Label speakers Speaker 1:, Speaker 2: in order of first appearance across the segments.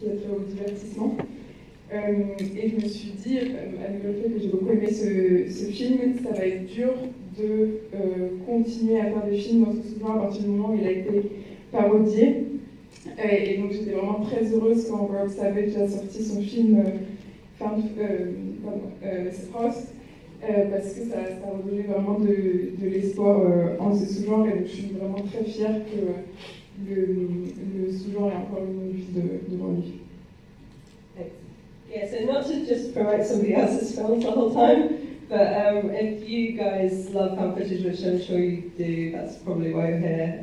Speaker 1: qui a trait au divertissement. Et je me suis dit, avec le fait que j'ai beaucoup aimé ce film, ça va être dur de continuer à faire des films dans ce genre à partir du moment où il a été parodié. Et donc j'étais vraiment très heureuse quand Rob Savage a sorti son film Frost, parce que ça redonnait vraiment de l'espoir en ce sous-genre, et donc je suis vraiment très fière que le sous-genre ait encore une vie devant lui.
Speaker 2: Yeah, so not to just promote somebody else's films the whole time, but if you guys love found footage, which I'm sure you do, that's probably why you're here.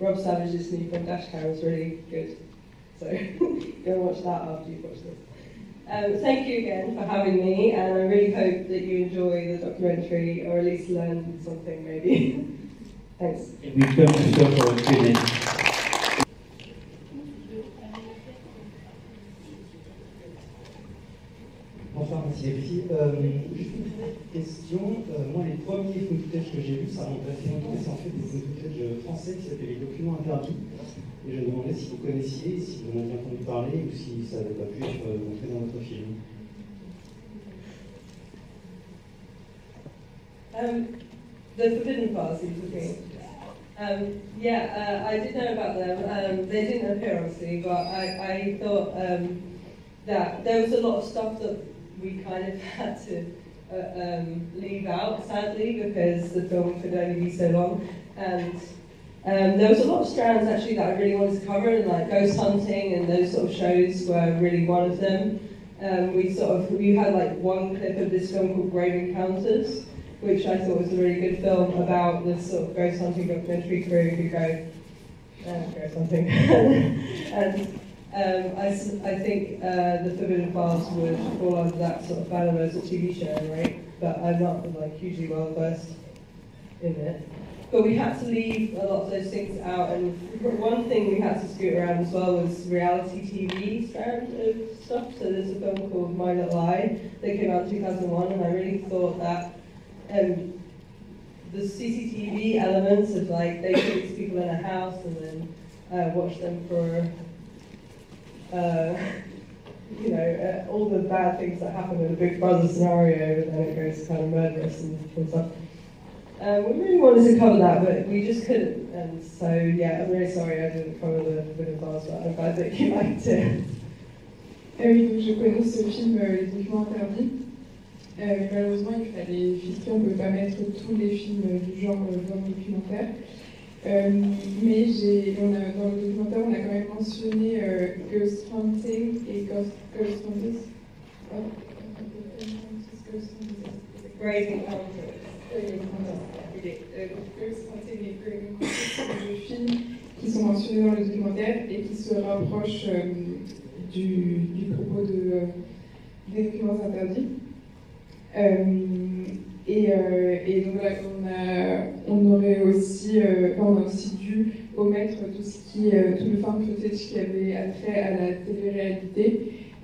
Speaker 2: Rob Savage's new film Dashcam is really good, so go and watch that after you've watched this. Thank you again for having me, and I really hope that you enjoy the documentary, or at least learn something maybe. Thanks.
Speaker 3: Et we've come to go for a Q&A.
Speaker 4: Bonsoir, merci les filles. Juste une petite question. Moi, les premiers footage que j'ai vus, ça remonte assez longtemps, c'est en fait des footage français qui s'appelaient les documents interdits. Et je me demandais si vous connaissiez, si vous en aviez entendu parler, ou si ça n'avait pas pu être montré dans votre film.
Speaker 2: The Forbidden Files, you were talking. Yeah, I did know about them. They didn't appear, obviously, but I thought that there was a lot of stuff that we kind of had to leave out, sadly, because the film could only be so long. And there was a lot of strands, actually, that I really wanted to cover, and like ghost hunting and those sort of shows were really one of them. We had like one clip of this film called Grave Encounters, which I thought was a really good film about this sort of ghost hunting documentary crew who go ghost hunting. And I think the Forbidden Files would fall under that sort of banner as a TV show, right? But I'm not like hugely well versed in it. But we had to leave a lot of those things out, and one thing we had to scoot around as well was reality TV strand of stuff. So there's a film called My Little Lie that came out in 2001, and I really thought that the CCTV elements of like they put these people in a house and then watch them for all the bad things that happen in a Big Brother scenario, and then it goes kind of murderous and stuff. We really wanted to cover that, but we just couldn't, and so yeah, I'm really sorry I didn't cover the Forbidden Files, but I'm glad that you liked it.
Speaker 1: Oui, donc je connais ce film, Les Documents Interdits. Malheureusement, il fallait filtrer, on ne peut pas mettre tous les films du genre dans le documentaire. Mais dans le documentaire, on a quand même mentionné Ghost Hunting et Ghost Hunters.
Speaker 2: Grave Encounters.
Speaker 1: Ghost Hunting et Grave Encounters sont deux films qui sont mentionnés dans le documentaire et qui se rapprochent du propos des documents interdits. Et donc là, on a aussi dû omettre tout le found footage qui avait attrait à la télé-réalité.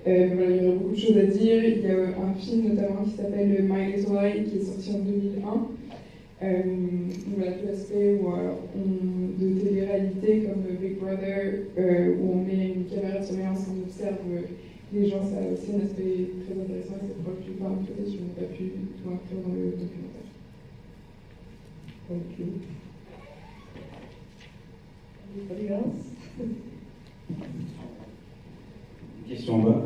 Speaker 1: Voilà, il y aurait beaucoup de choses à dire. Il y a un film notamment qui s'appelle My Little Lie qui est sorti en 2001. Voilà, tout l'aspect de télé-réalité comme Big Brother, où on met une caméra de surveillance et on observe les gens, ça a aussi un aspect très intéressant et c'est proche du found footage, je n'ai pas pu tout inclure dans le documentaire.
Speaker 2: Thank you. Anybody else?
Speaker 3: Question en bas.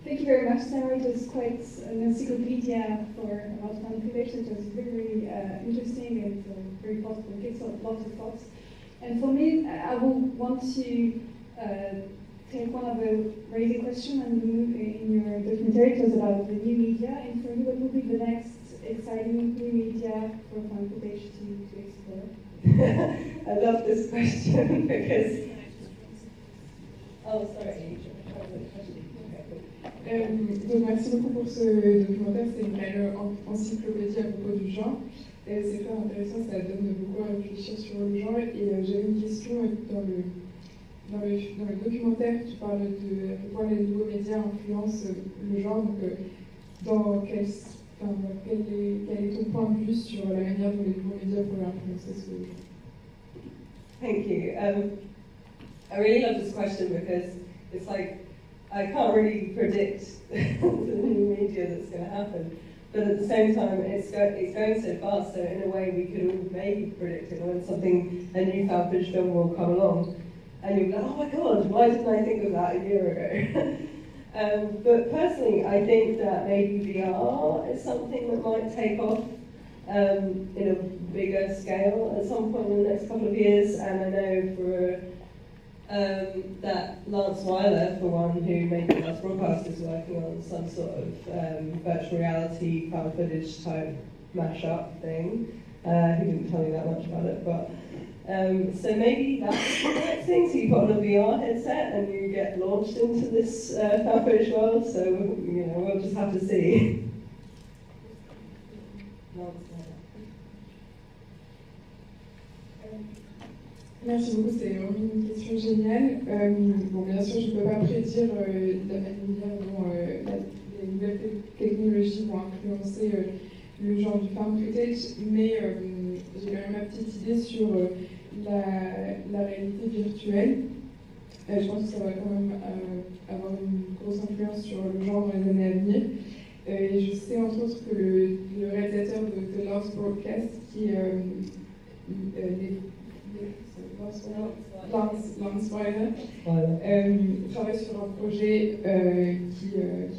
Speaker 5: Thank you very much, Sarah. It was quite an encyclopedia for about found footage. It was very interesting and very thoughtful. It gets lots of thoughts. And for me, I would want to take one of the raising questions in your documentary. It was about the new media. And for you, what would be the next exciting new media for found footage to explore?
Speaker 2: I love this question because. Oh, sorry.
Speaker 1: Donc merci beaucoup pour ce documentaire, c'est une réelle encyclopédie à propos du genre. C'est très intéressant, ça donne beaucoup à réfléchir sur le genre. Et j'avais une question dans le documentaire, tu parles de à quel point les nouveaux médias influencent le genre. Donc, quel est ton point de vue sur la manière dont les nouveaux médias pourraient influencer ce genre?
Speaker 2: Thank you. I really love this question because it's like, I can't really predict the new media that's going to happen. But at the same time, it's going so fast, so in a way we could all maybe predict it when a new found footage film will come along. And you'll go, oh my God, why didn't I think of that a year ago? But personally, I think that maybe VR is something that might take off in a bigger scale at some point in the next couple of years. And I know for that Lance Weiler, for one, who maybe Last Broadcast is working on some sort of virtual reality found footage type mashup thing. He didn't tell me that much about it, but so maybe that's the next thing. So you put on a VR headset and you get launched into this found footage world. So we'll just have to see.
Speaker 1: Merci beaucoup, c'était vraiment une question géniale. Bon, bien sûr, je ne peux pas prédire la manière dont les nouvelles technologies vont influencer le genre du found footage, mais j'ai quand même ma petite idée sur la réalité virtuelle. Je pense que ça va quand même avoir une grosse influence sur le genre dans les années à venir. Et je sais entre autres que le réalisateur de The Last Broadcast, qui Lance Weiler, travaille sur un projet qui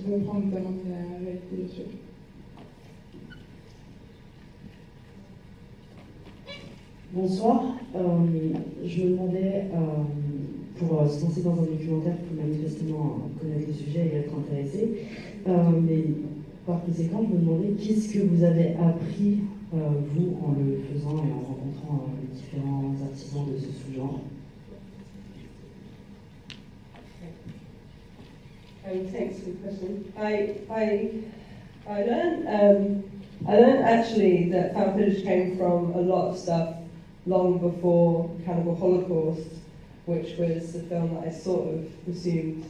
Speaker 1: comprend notamment la réalité virtuelle.
Speaker 6: Bonsoir, je me demandais, pour se lancer dans un documentaire, il faut manifestement connaître le sujet et être intéressé, mais par conséquent, je me demandais qu'est-ce que vous avez appris, vous, en le faisant et en rencontrant les différents artisans de ce sous-genre.
Speaker 2: Thanks for the question. I learned actually that found footage came from a lot of stuff long before Cannibal Holocaust, which was the film that I sort of assumed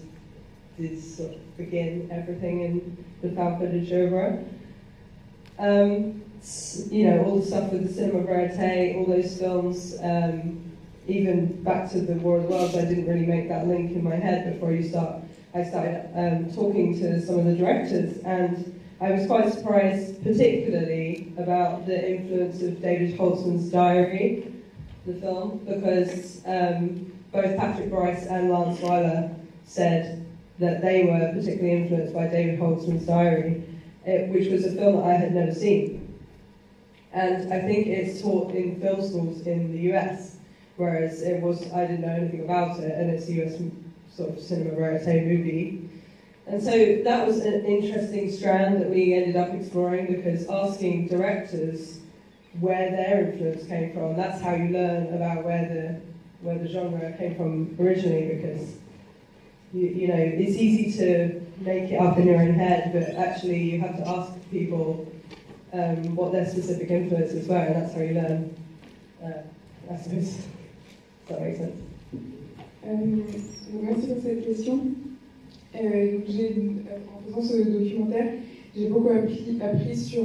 Speaker 2: did sort of begin everything in the found footage genre. All the stuff with the cinema verite, all those films, even back to the War of the Worlds, I didn't really make that link in my head before I started talking to some of the directors, and I was quite surprised, particularly about the influence of David Holtzman's Diary, the film, because both Patrick Bryce and Lance Weiler said that they were particularly influenced by David Holtzman's Diary, which was a film that I had never seen. And I think it's taught in film schools in the US, whereas I didn't know anything about it, and it's a US sort of cinema verite movie. And so that was an interesting strand that we ended up exploring, because asking directors where their influence came from, that's how you learn about where the genre came from originally, because it's easy to make it up in your own head, but actually you have to ask people what their specific influences were, and that's how you learn, I suppose. Does that make sense?
Speaker 1: Merci pour cette question. En faisant ce documentaire, j'ai beaucoup appris sur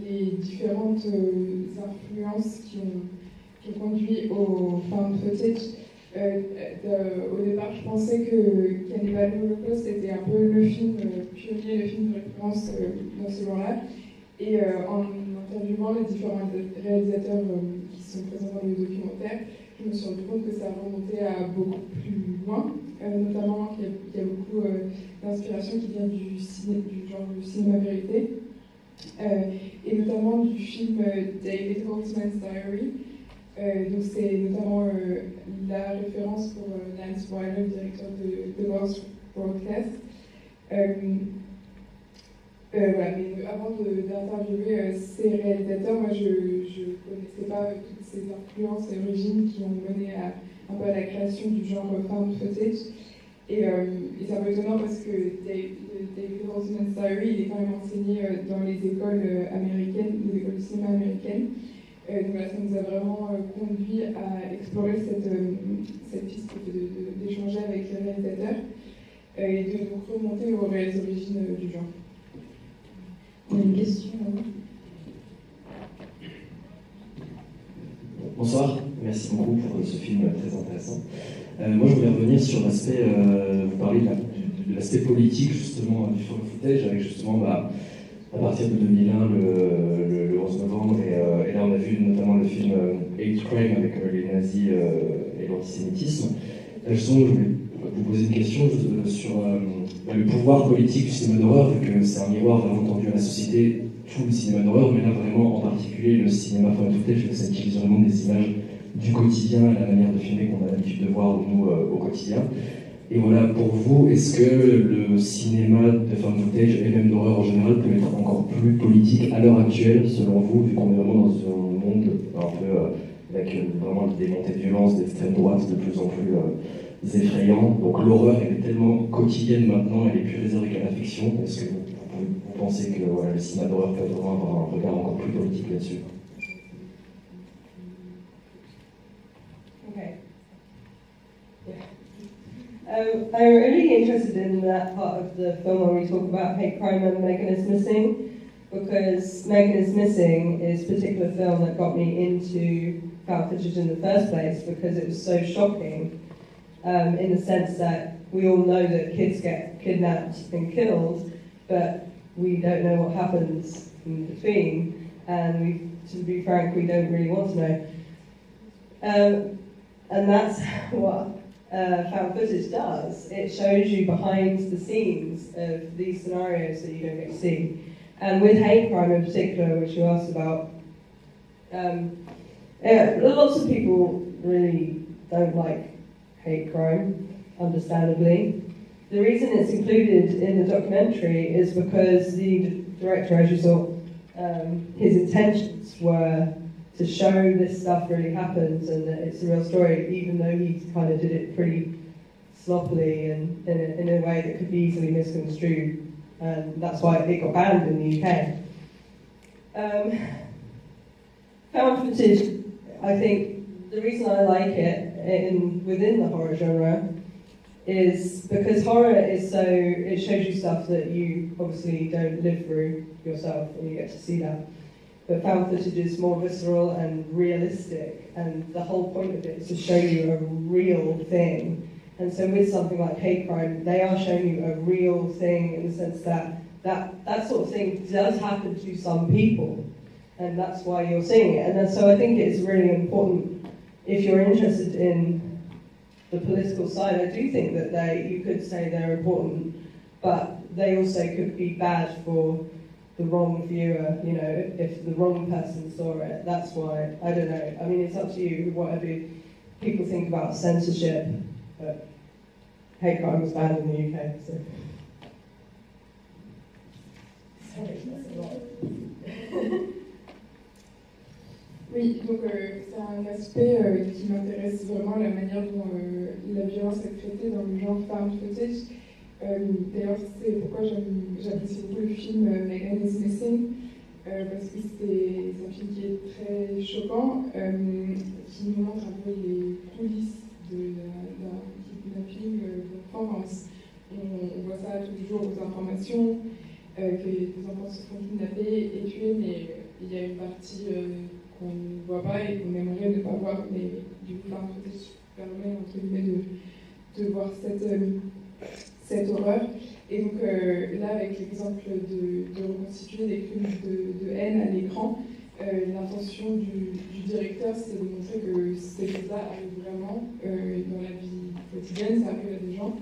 Speaker 1: les différentes influences qui ont conduit au found footage. Au départ, je pensais que Cannibal Holocaust était un peu le film pionnier, le film de référence dans ce genre-là. Et en interviewant les différents réalisateurs qui sont présents dans le documentaire, je me suis rendu compte que ça remontait à beaucoup plus loin, notamment qu'il y a beaucoup d'inspiration qui vient du genre du cinéma vérité, et notamment du film David Holtzman's Diary. Donc c'est notamment la référence pour Lance Weiler, directeur de Last Broadcast. Voilà, mais avant d'interviewer ces réalisateurs, moi je ne connaissais pas toutes ces influences et origines qui ont mené un peu à la création du genre found footage. Et c'est un peu étonnant parce que David Holtzman's Diary, il est quand même enseigné dans les écoles américaines, les écoles de cinéma américaines. Donc là, ça nous a vraiment conduit à explorer cette piste d'échanger avec les réalisateurs et de donc remonter aux réelles origines du genre. On a une question.
Speaker 7: Bonsoir. Merci beaucoup pour ce film très intéressant. Moi, je voulais revenir sur l'aspect, vous parlez de l'aspect politique justement du found footage, avec justement à partir de 2001, le 11 novembre, et là on a vu notamment le film Hate Crime avec les nazis et l'antisémitisme. Justement, je voulais vous poser une question sur le pouvoir politique du cinéma d'horreur, vu que c'est un miroir bien entendu à la société, tout le cinéma d'horreur, mais là vraiment en particulier le cinéma found footage, ça utilise vraiment des images du quotidien, la manière de filmer qu'on a l'habitude de voir nous au quotidien. Et voilà, pour vous, est-ce que le cinéma de found footage et même d'horreur en général peut être encore plus politique à l'heure actuelle, selon vous, vu qu'on est vraiment dans un monde un peu avec vraiment des montées de violence d'extrême droite de plus en plus effrayant. Donc l'horreur, elle est tellement quotidienne maintenant, elle est plus réservée qu'à la fiction. Est-ce que vous pensez que voilà, le cinéma d'horreur peut vraiment avoir un regard encore plus politique là-dessus?
Speaker 2: Okay. I'm really interested in that part of the film where we talk about hate crime and Megan is Missing, because Megan is Missing is a particular film that got me into found footage in the first place, because it was so shocking, in the sense that we all know that kids get kidnapped and killed, but we don't know what happens in between, and to be frank, we don't really want to know. And that's what found footage does. It shows you behind the scenes of these scenarios that you don't get to see. And with hate crime in particular, which you asked about, lots of people really don't like hate crime, understandably. The reason it's included in the documentary is because the director, as you saw, his intentions were to show this stuff really happens and that it's a real story, even though he kind of did it pretty sloppily and in a way that could be easily misconstrued. And that's why it got banned in the UK. Found footage, I think the reason I like it within the horror genre is because horror is so, it shows you stuff that you obviously don't live through yourself and you get to see that. But found footage is more visceral and realistic, and the whole point of it is to show you a real thing. And so with something like hate crime, they are showing you a real thing in the sense that sort of thing does happen to some people, and that's why you're seeing it. And so I think it's really important, if you're interested in the political side, I do think that you could say they're important, but they also could be bad for the wrong viewer, you know, if the wrong person saw it. That's why, I don't know, I mean, it's up to you, whatever people think about censorship, but hate crime was banned in the UK, so. Sorry, that's a lot.
Speaker 1: Oui, donc c'est un aspect qui m'intéresse vraiment, la manière dont la violence est traitée dans le genre found footage. D'ailleurs, c'est pourquoi j'apprécie beaucoup le film Megan is Missing, parce que c'est un film qui est très choquant, qui nous montre un peu les coulisses d'un film d'enfance. On voit ça tous les jours aux informations, que des enfants se font kidnapper et tuer, mais il y a une partie qu'on ne voit pas et qu'on aimerait ne pas voir, mais du coup, found footage permet entre guillemets de voir cette horreur. Et donc là, avec l'exemple de reconstituer des crimes de haine à l'écran, l'intention du directeur, c'est de montrer que ces choses-là arrivent vraiment dans la vie quotidienne, ça arrive à des gens.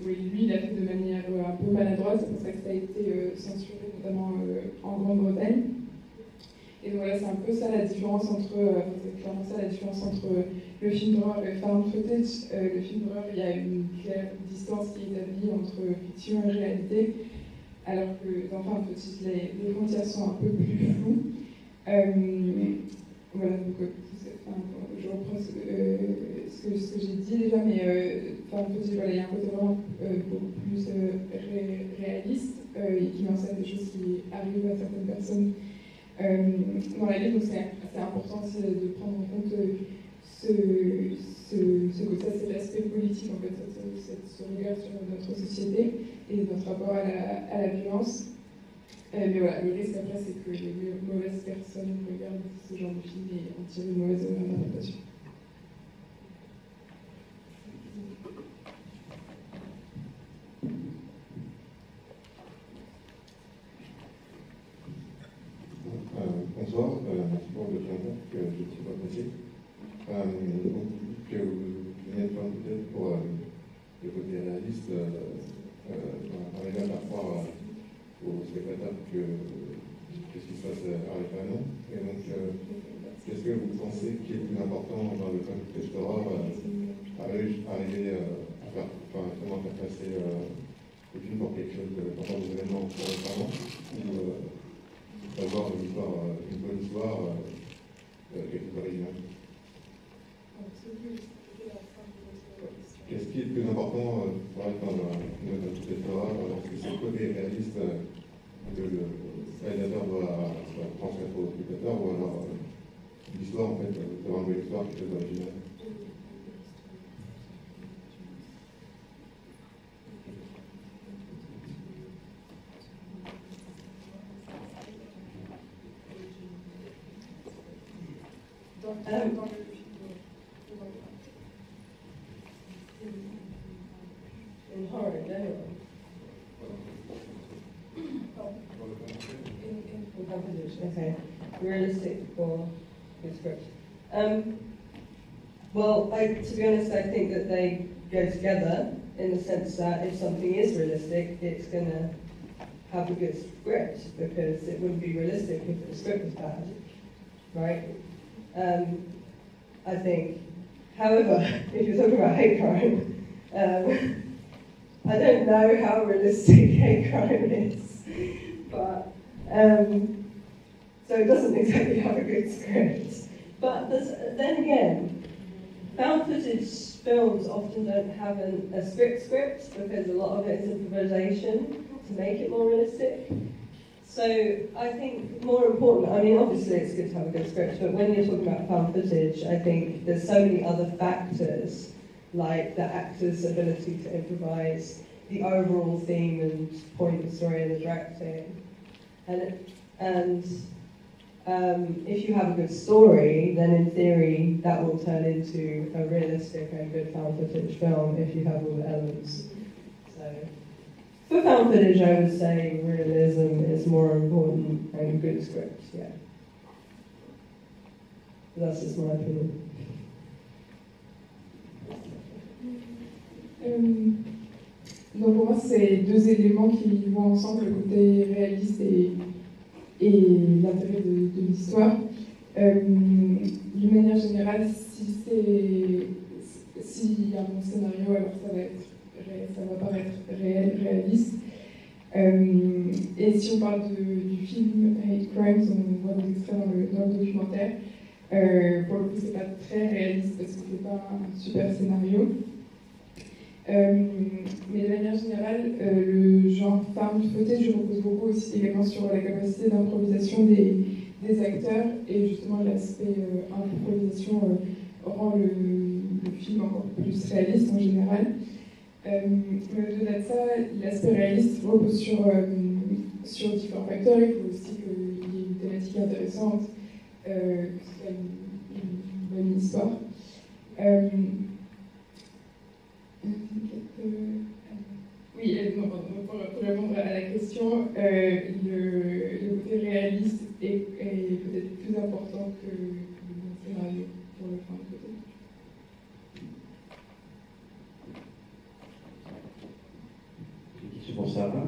Speaker 1: Oui, lui, il a fait de manière un peu maladroite, c'est pour ça que ça a été censuré, notamment en Grande-Bretagne. Et donc voilà, c'est un peu ça la différence entre, c'est clairement ça la différence entre le film d'horreur et le found footage. Le film d'horreur, il y a une claire distance qui est établie entre fiction et réalité, alors que dans found footage, les frontières sont un peu plus floues. Voilà, donc je reprends ce que j'ai dit déjà, mais found footage, voilà, il y a un côté vraiment beaucoup plus réaliste et qui met en scène des choses qui arrivent à certaines personnes dans la vie, donc c'est important aussi de prendre en compte ce côté, c'est l'aspect politique, en fait, ce regard sur notre société et notre rapport à la violence. Mais voilà, le risque après, c'est que les mauvaises personnes regardent ce genre de film et en tirent une mauvaise interprétation.
Speaker 8: Bonsoir, merci pour le présent que je ne suis pas passé. Que vous venez de faire peut-être pour le côté réaliste, on arrive à faire croire aux spectateurs que ce qui se passe arrive vraiment. Et donc, qu'est-ce que vous pensez qui est le plus important dans le contexte horreur, arriver à faire, comment faire passer le film pour quelque chose pendant des événements récemment, ou d'avoir une bonne histoire, quelque chose d'original. Qu'est-ce qui est le plus important pour être dans le contexte horreur? Est-ce que c'est le côté réaliste que le réalisateur doit transmettre au spectateur, ou alors l'histoire, en fait, d'avoir une bonne histoire, quelque chose d'original?
Speaker 2: In horror, in general. In composition, okay. Realistic for good script. Well, to be honest, I think that they go together in the sense that if something is realistic, it's going to have a good script, because it wouldn't be realistic if the script was bad, right? I think, however, if you're talking about hate crime, I don't know how realistic hate crime is, but so it doesn't exactly have a good script. But then again, found footage films often don't have a script because a lot of it is improvisation to make it more realistic. So I think more important, I mean obviously it's good to have a good script, but when you're talking about found footage, I think there's so many other factors, like the actor's ability to improvise, the overall theme and point of the story and the directing. And if you have a good story, then in theory that will turn into a realistic and good found footage film if you have all the elements. So for found footage, I would say realism is more important than good scripts, yeah. That's just my opinion.
Speaker 1: Donc pour moi, c'est deux éléments qui vont ensemble, le côté réaliste et l'intérêt de l'histoire. D'une manière générale, s'il y a un bon scénario, alors ça va paraître réaliste. Et si on parle du film Hate Crimes, on voit des extraits dans le documentaire. Pour le coup, c'est pas très réaliste parce que c'est pas un super scénario. Mais de manière générale, le genre found footage repose beaucoup aussi également sur la capacité d'improvisation des acteurs, et justement l'aspect improvisation rend le film encore plus réaliste en général. Mais au-delà de ça, l'aspect réaliste repose sur différents facteurs. Il faut aussi qu'il y ait une thématique intéressante, que ce soit une bonne histoire. Oui, pour répondre à la question, le côté réaliste est peut-être plus important que le scénario pour le fin de côté.
Speaker 3: Une question pour Sarah.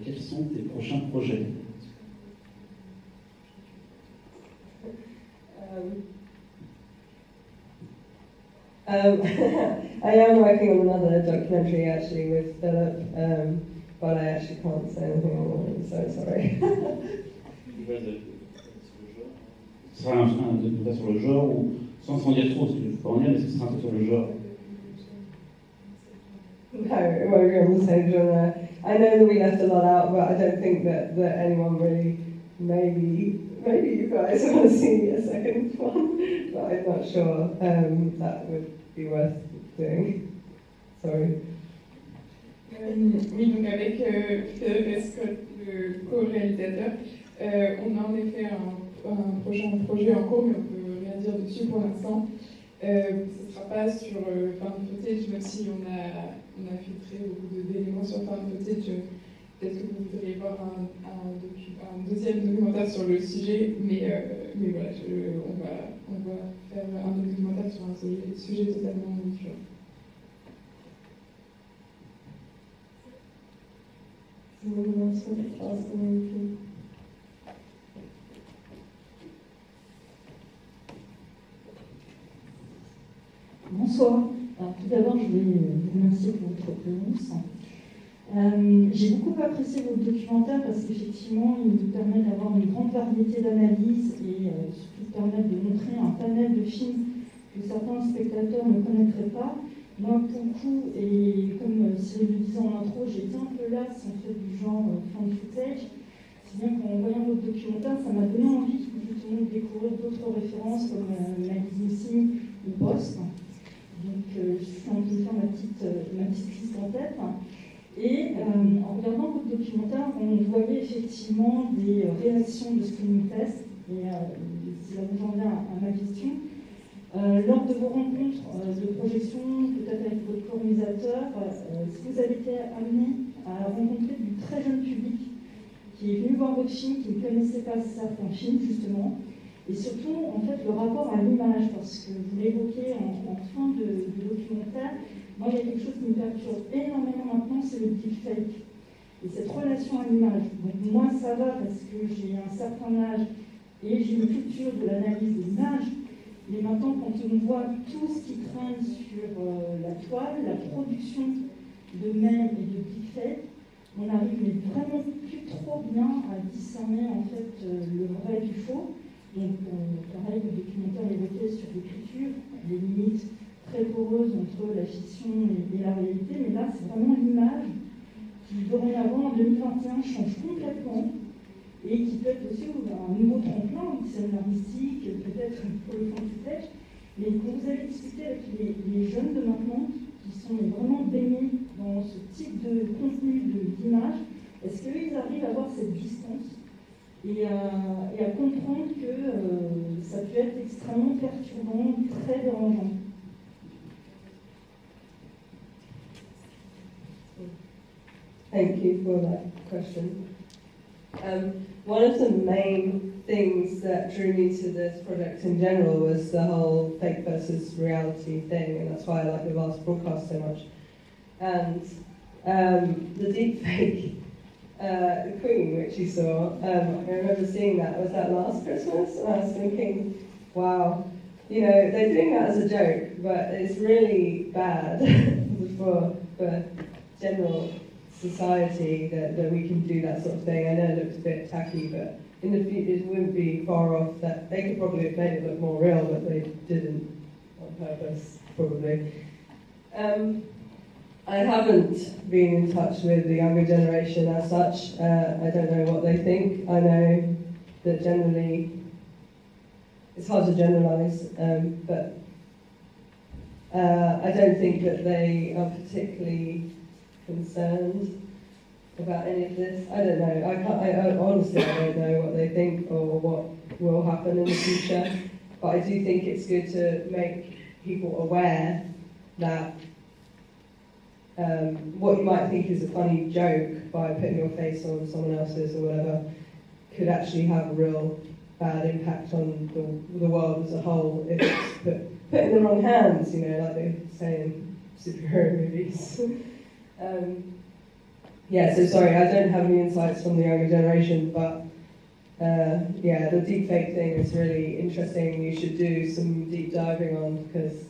Speaker 3: Quels sont tes prochains projets?
Speaker 2: I am working on another documentary actually with Philip, but I actually can't say anything on it, so sorry.
Speaker 3: Ce sera un documentaire sur le genre, ou sans dire trop, parce que je ne peux pas en dire, mais ce sera un peu sur le genre.
Speaker 2: No, it won't be on the same genre. I know that we left a lot out, but I don't think that anyone really, maybe you guys want to see a second one, but I'm not sure that would be worth doing. Sorry.
Speaker 1: Oui, donc avec Scott, le co-réalisateur, on a en effet un projet en cours, mais on ne peut rien dire dessus pour l'instant. Ce ne sera pas sur found footage, même si on a filtré beaucoup d'éléments sur found footage. Peut-être que vous voudriez voir un deuxième documentaire sur le sujet, mais voilà, on va faire un documentaire sur un sujet totalement différent.
Speaker 9: Bonsoir. Alors, tout d'abord, je voulais vous remercier pour votre présence. J'ai beaucoup apprécié votre documentaire parce qu'effectivement, il nous permet d'avoir une grande variété d'analyses et surtout permet de montrer un panel de films que certains spectateurs ne connaîtraient pas. Moi, pour le coup, et comme Cyril le disait en intro, j'ai été un peu lasse en fait du genre found footage. C'est bien qu'en voyant votre documentaire, ça m'a donné envie justement de découvrir d'autres références comme Magazine Signe ou Post. Donc, je suis en train de faire ma petite liste en tête. Et en regardant votre documentaire, on voyait effectivement des réactions de screening test. Et cela vous en vient à ma question. Lors de vos rencontres de projection, peut-être avec votre co-réalisateur, est-ce que vous avez été amené à rencontrer du très jeune public qui est venu voir votre film, qui ne connaissait pas certains films, justement, et surtout, en fait, le rapport à l'image, parce que vous l'évoquez en fin de documentaire, moi, il y a quelque chose qui me perturbe énormément maintenant, c'est le deepfake. Et cette relation à l'image. Donc, moi, ça va parce que j'ai un certain âge et j'ai une culture de l'analyse des images. Mais maintenant, quand on voit tout ce qui traîne sur la toile, la production de mèmes et de deepfake, on n'arrive vraiment plus trop bien à discerner en fait le vrai du faux. Donc, pareil, le documentaire évoqué sur l'écriture, les limites très poreuses entre la fiction et la réalité, mais là, c'est vraiment l'image qui, dorénavant, en 2021, change complètement et qui peut être aussi un nouveau tremplin scénaristique, peut-être pour le found footage. Mais quand vous avez discuté avec les jeunes de maintenant, qui sont vraiment baignés dans ce type de contenu d'image, est-ce qu'ils arrivent à avoir cette distance et à comprendre que ça peut être extrêmement perturbant, très dérangeant?
Speaker 2: Thank you for that question. One of the main things that drew me to this project in general was the whole fake versus reality thing, and that's why I like the last broadcast so much. And the deepfake Queen, which you saw, I remember seeing that. Was that last Christmas? And I was thinking, wow, you know, they're doing that as a joke, but it's really bad for general society that we can do that sort of thing. I know it looks a bit tacky, but in the future it wouldn't be far off that they could probably have made it look more real, but they didn't on purpose, probably. I haven't been in touch with the younger generation as such. I don't know what they think. I know that generally it's hard to generalise, but I don't think that they are particularly concerned about any of this. I don't know. I honestly don't know what they think or what will happen in the future. But I do think it's good to make people aware that what you might think is a funny joke by putting your face on someone else's or whatever could actually have a real bad impact on the world as a whole if it's put in the wrong hands, you know, like they say in superhero movies. Yeah, so sorry, I don't have any insights from the younger generation, but yeah, the deepfake thing is really interesting. You should do some deep diving on because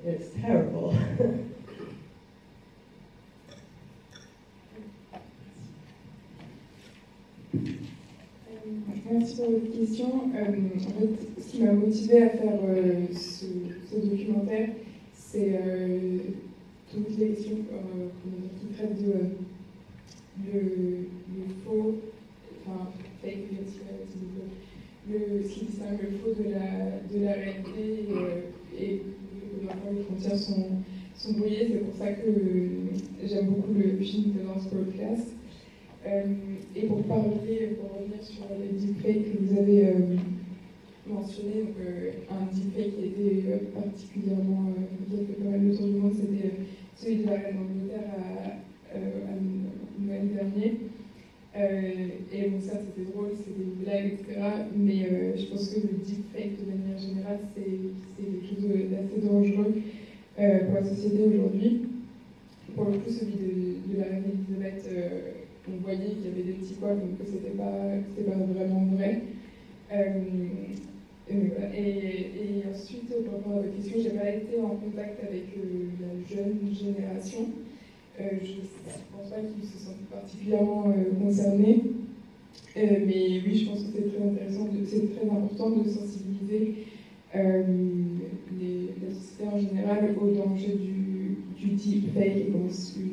Speaker 2: it's terrible.
Speaker 1: Merci pour votre question. En fait, ce qui m'a motivée à faire ce documentaire, c'est toutes les questions qui traitent le faux, enfin, fake reality, ce qui distingue le faux de la réalité et les frontières sont sont brouillées. C'est pour ça que j'aime beaucoup le film de Lance Broadcast. Et pour revenir sur les deepfakes que vous avez mentionné, donc un deepfake qui a été particulièrement, qui a fait pas mal de tour du monde, c'était celui de la reine d'Angleterre à Noël dernier. Et bon, ça c'était drôle, c'était une blague, etc. Mais je pense que le deepfake de manière générale, c'est quelque chose d'assez dangereux pour la société aujourd'hui. Pour le coup, celui de la reine Elisabeth, on voyait qu'il y avait des petits poils, donc c'était pas vraiment vrai. Et ensuite, par rapport à votre question, j'ai pas été en contact avec la jeune génération. Je ne pense pas qu'ils se sentent particulièrement concernés. Mais oui, je pense que c'est très intéressant, c'est très important de sensibiliser la société en général au danger du deepfake et comment il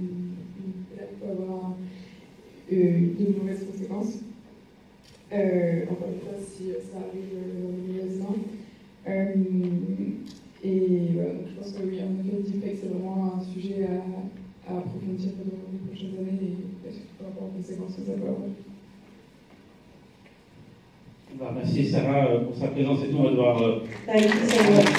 Speaker 1: peut avoir de mauvaises conséquences. Encore une fois, si ça arrive dans les mauvaises mains. Et voilà, donc je pense que oui, en effet, le deepfake, c'est vraiment un sujet à approfondir dans les prochaines années et surtout par rapport aux conséquences que ça peut avoir.
Speaker 3: Merci Sarah pour sa présence et tout, on va devoir...
Speaker 1: Thank you so much.